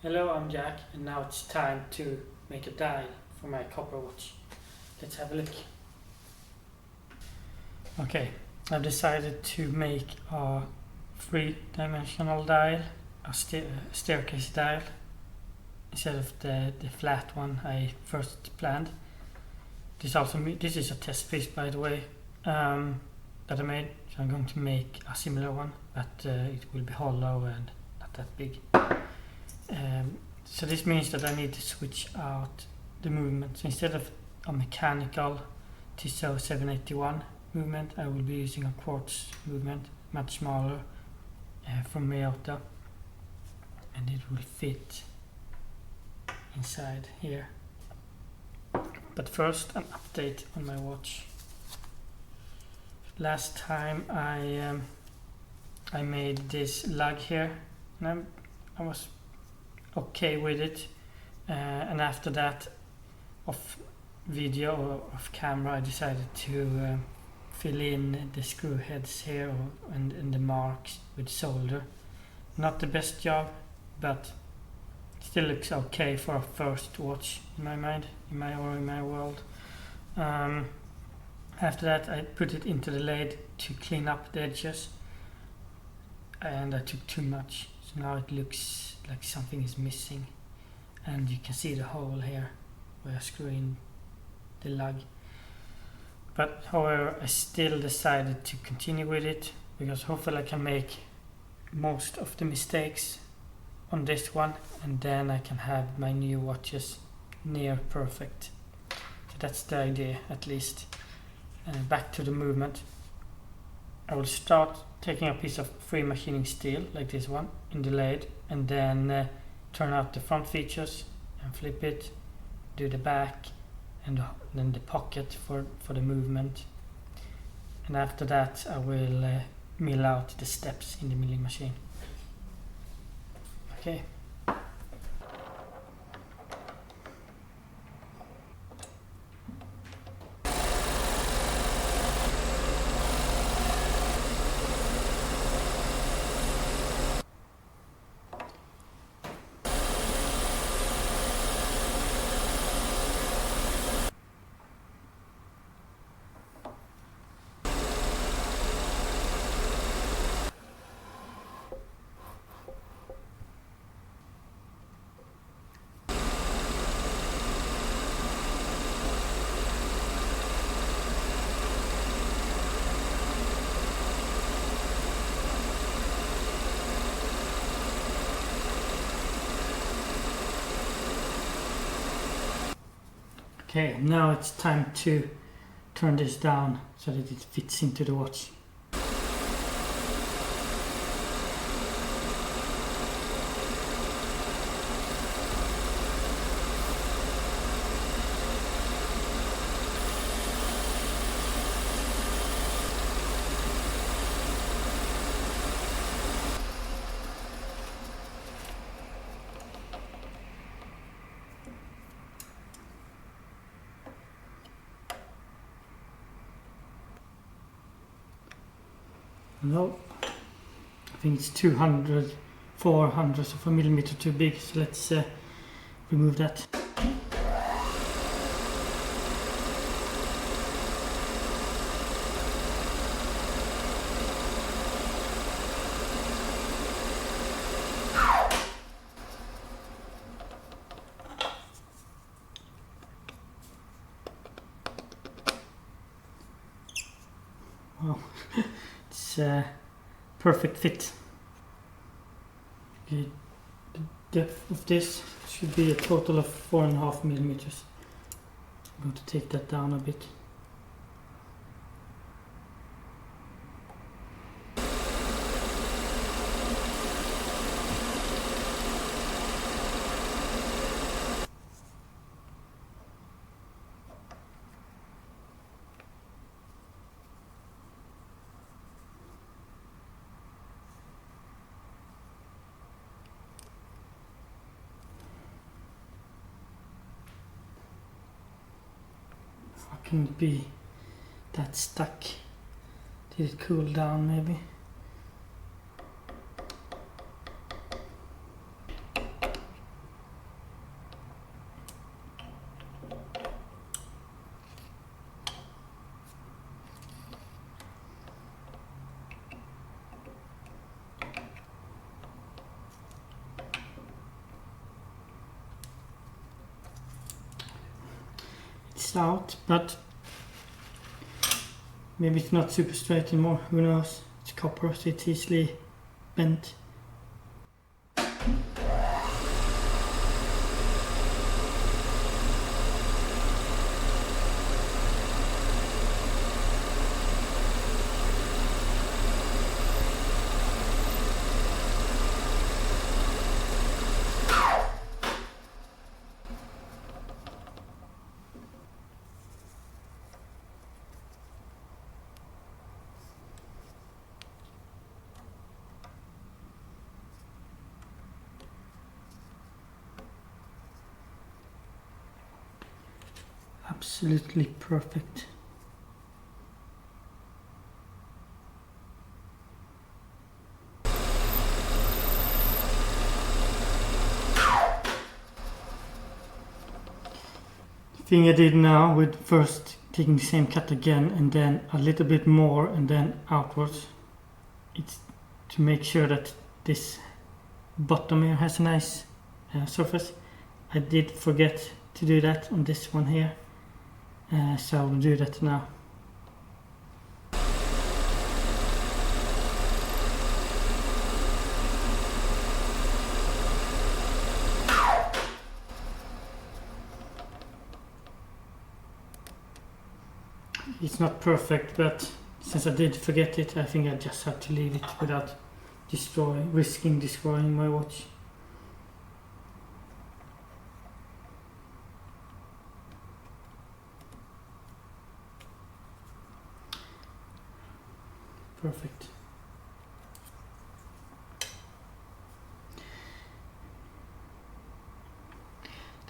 Hello, I'm Jack, and now it's time to make a dial for my copper watch. Let's have a look. Okay, I've decided to make a three-dimensional dial, a staircase dial, instead of the flat one I first planned. This is a test piece, by the way, that I made, so I'm going to make a similar one, but it will be hollow and not that big. So this means that I need to switch out the movement. So instead of a mechanical Tissot 781 movement, I will be using a quartz movement, much smaller, from Miyota, and it will fit inside here. But first, an update on my watch. Last time I made this lug here, and I was okay with it, and after that, off video or off camera, I decided to fill in the screw heads here and the marks with solder. Not the best job, but still looks okay for a first watch in my mind, in my world. After that, I put it into the lathe to clean up the edges, and I took too much, so now it looks like something is missing, and you can see the hole here where I screw in the lug. But however, I still decided to continue with it because hopefully I can make most of the mistakes on this one, and then I can have my new watches near perfect. So that's the idea, at least. Back to the movement. I will start taking a piece of free machining steel like this one in the lathe, and then turn out the front features and flip it, do the back, and then the pocket for the movement. And after that I will mill out the steps in the milling machine. Okay. Okay, now it's time to turn this down so that it fits into the watch. No, I think it's 400 of a millimeter too big, so let's remove that. Wow. It's a perfect fit. Okay, the depth of this should be a total of 4.5 millimeters. I'm going to take that down a bit. How can it be that stuck? Did it cool down maybe? this out, but maybe it's not super straight anymore, who knows. It's copper, so it's easily bent. Absolutely perfect. The thing I did now with first taking the same cut again and then a little bit more and then outwards, it's to make sure that this bottom here has a nice surface. I did forget to do that on this one here. So I'll do that now. It's not perfect, but since I did forget it, I think I just have to leave it without risking destroying my watch. Perfect.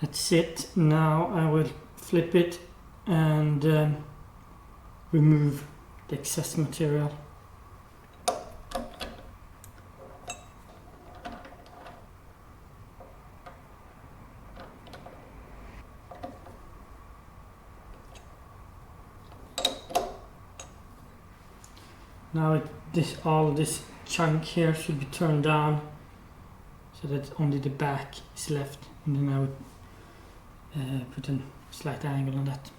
That's it. Now I will flip it and remove the excess material. Now all this chunk here should be turned down so that only the back is left, and then I would put a slight angle on that.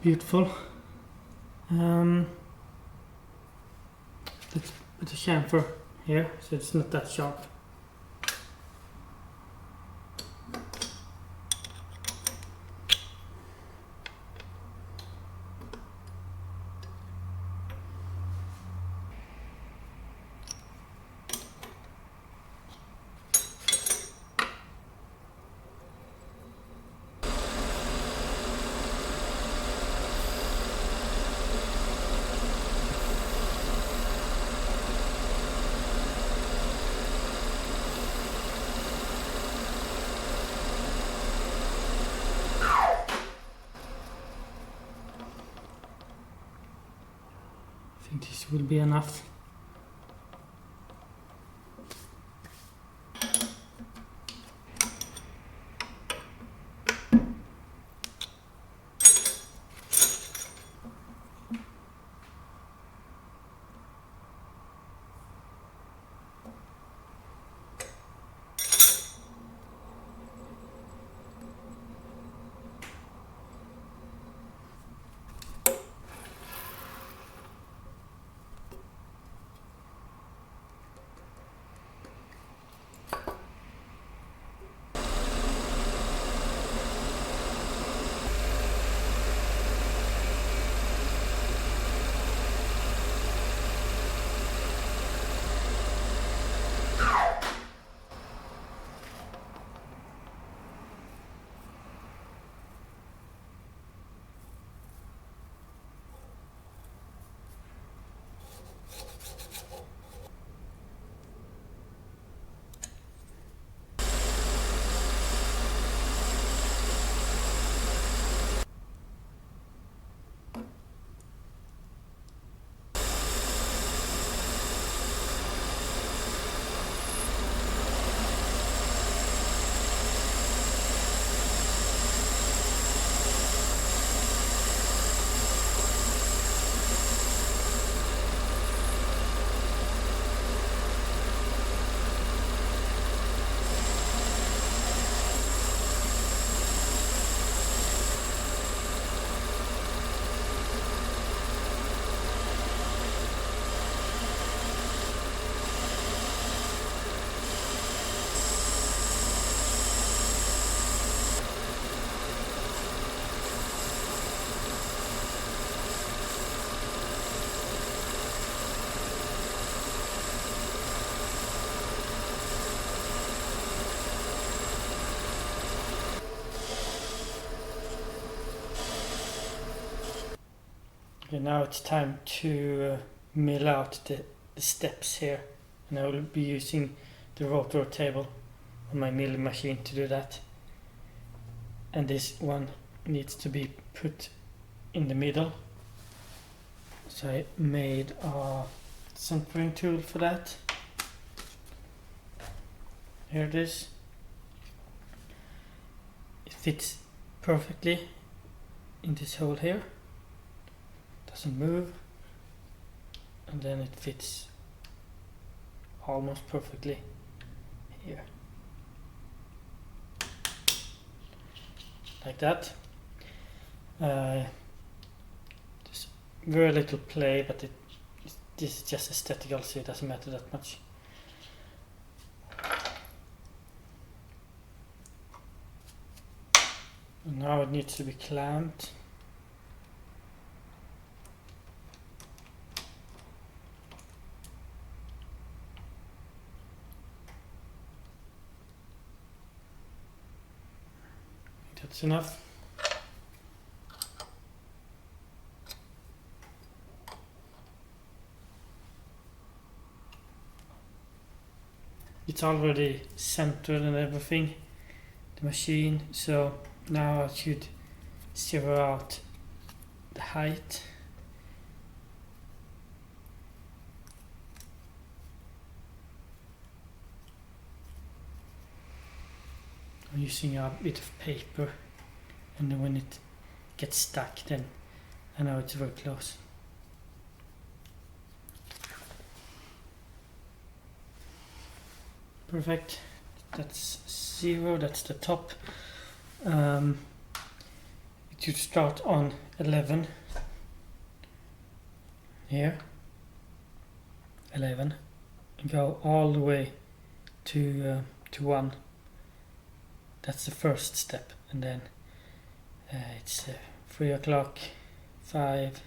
Beautiful. Let's put a chamfer here so it's not that sharp. I think this will be enough. Okay, now it's time to mill out the steps here, and I will be using the rotor table on my milling machine to do that. And this one needs to be put in the middle, so I made a centering tool for that. Here it is. It fits perfectly in this hole here, doesn't move, and then it fits almost perfectly here, like that. There's very little play, but this is just aesthetical, so it doesn't matter that much. And now it needs to be clamped. That's enough. It's already centered and everything, the machine, so now I should zero out the height. I'm using a bit of paper, and then when it gets stuck, then I know it's very close. Perfect. That's 0, that's the top. It should start on 11 here, 11, and go all the way to 1. That's the first step, and then it's 3 o'clock, 5,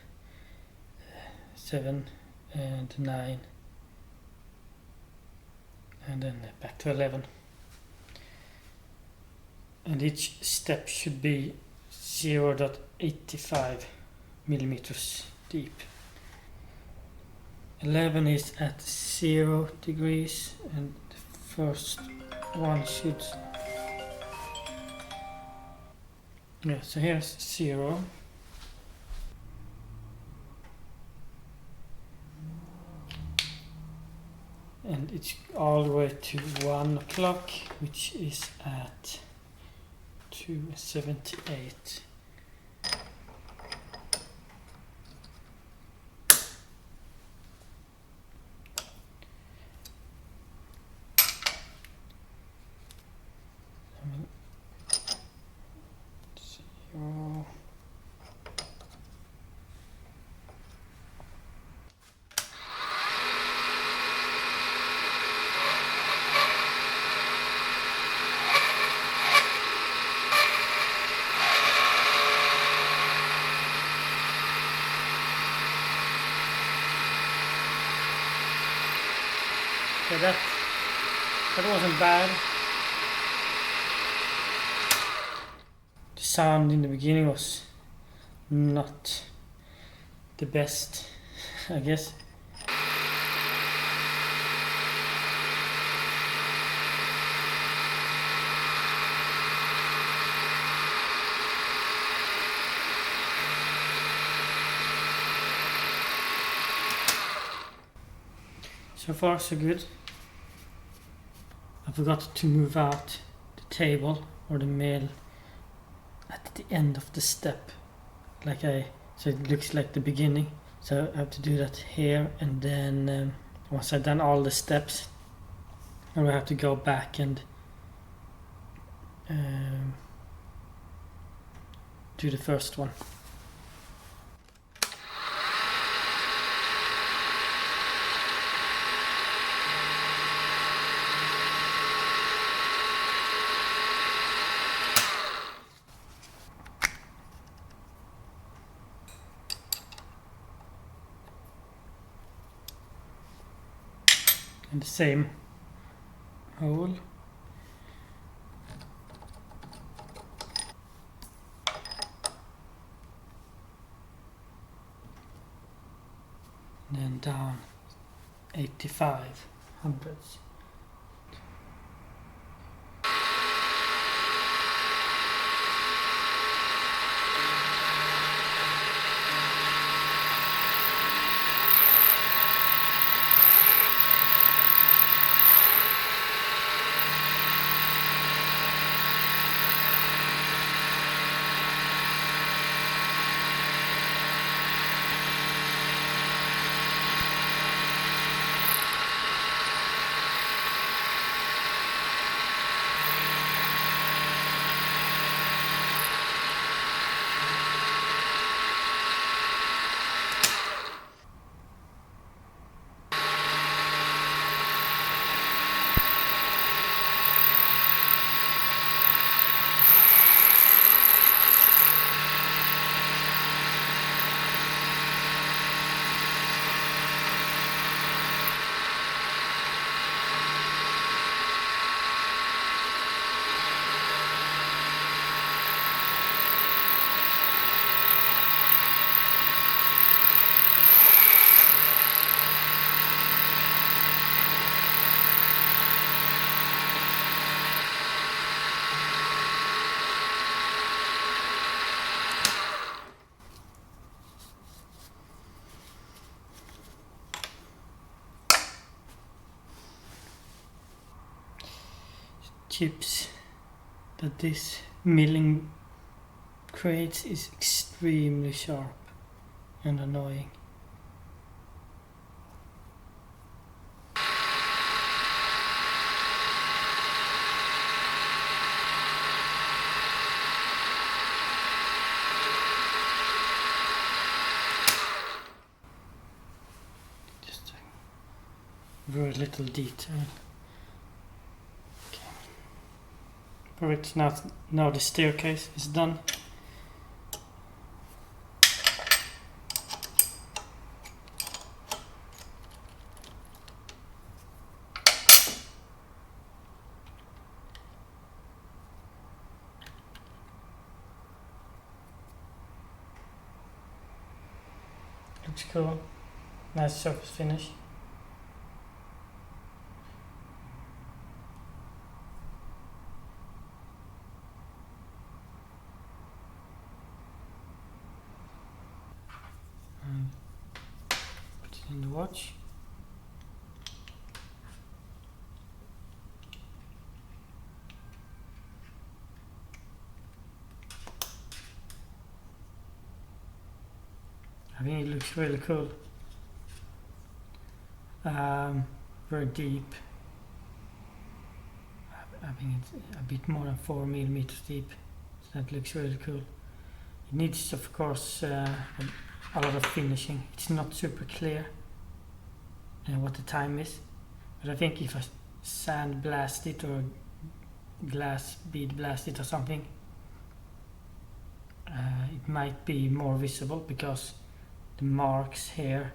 7, and 9, and then back to 11. And each step should be 0.85 millimeters deep. 11 is at 0 degrees, and the first one should... Yeah, so here's 0. And it's all the way to 1 o'clock, which is at 278. Zero. Okay, that wasn't bad. The sound in the beginning was not the best, I guess. So far so good. I forgot to move out the table or the mill at the end of the step, so it looks like the beginning. So I have to do that here, and then once I've done all the steps, I will have to go back and do the first one. And the same hole. and down 85 hundredths. Chips that this milling creates is extremely sharp and annoying. Just a very little detail. Alright, now the staircase is done. Looks cool. Nice surface finish. Put it in the watch. I think it looks really cool. Very deep. I think it's a bit more than 4 millimeters deep. So that looks really cool. It needs, of course, a lot of finishing. It's not super clear what the time is, but I think if I sand blast it or glass bead blast it or something, it might be more visible, because the marks here,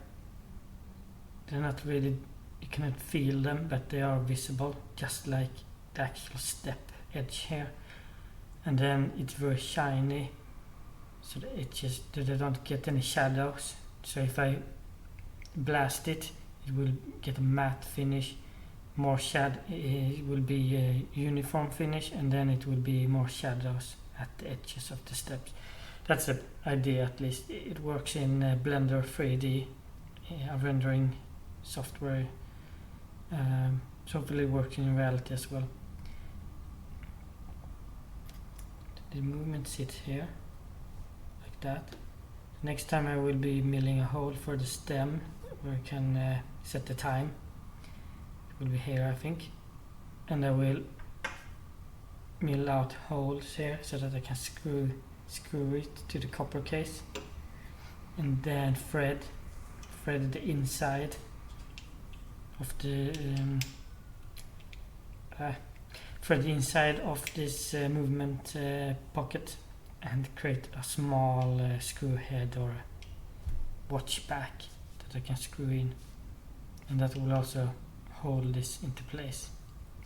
they're not really, you cannot feel them, but they are visible, just like the actual step edge here. And then it's very shiny, so the edges, they don't get any shadows. So if I blast it, it will get a matte finish, more it will be a uniform finish, and then it will be more shadows at the edges of the steps. That's the idea, at least. It works in Blender 3D rendering software. So hopefully it works in reality as well. The movement sits here, like that. Next time I will be milling a hole for the stem, where I can set the time. It will be here, I think. And I will mill out holes here, so that I can screw it to the copper case, and then thread the inside of the this movement pocket, and create a small screw head or watch back that I can screw in, and that will also hold this into place.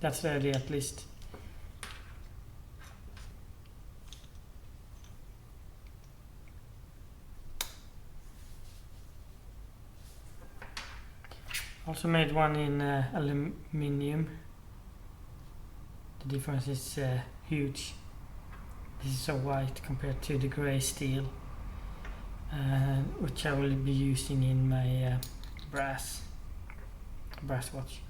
That's the idea, at least. Also made one in aluminium. The difference is huge. This is so white compared to the grey steel, which I will be using in my brass watch.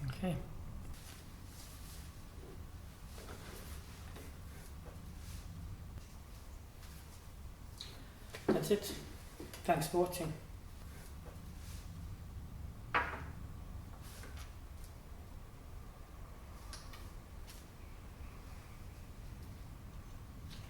Okay. That's it. Thanks for watching.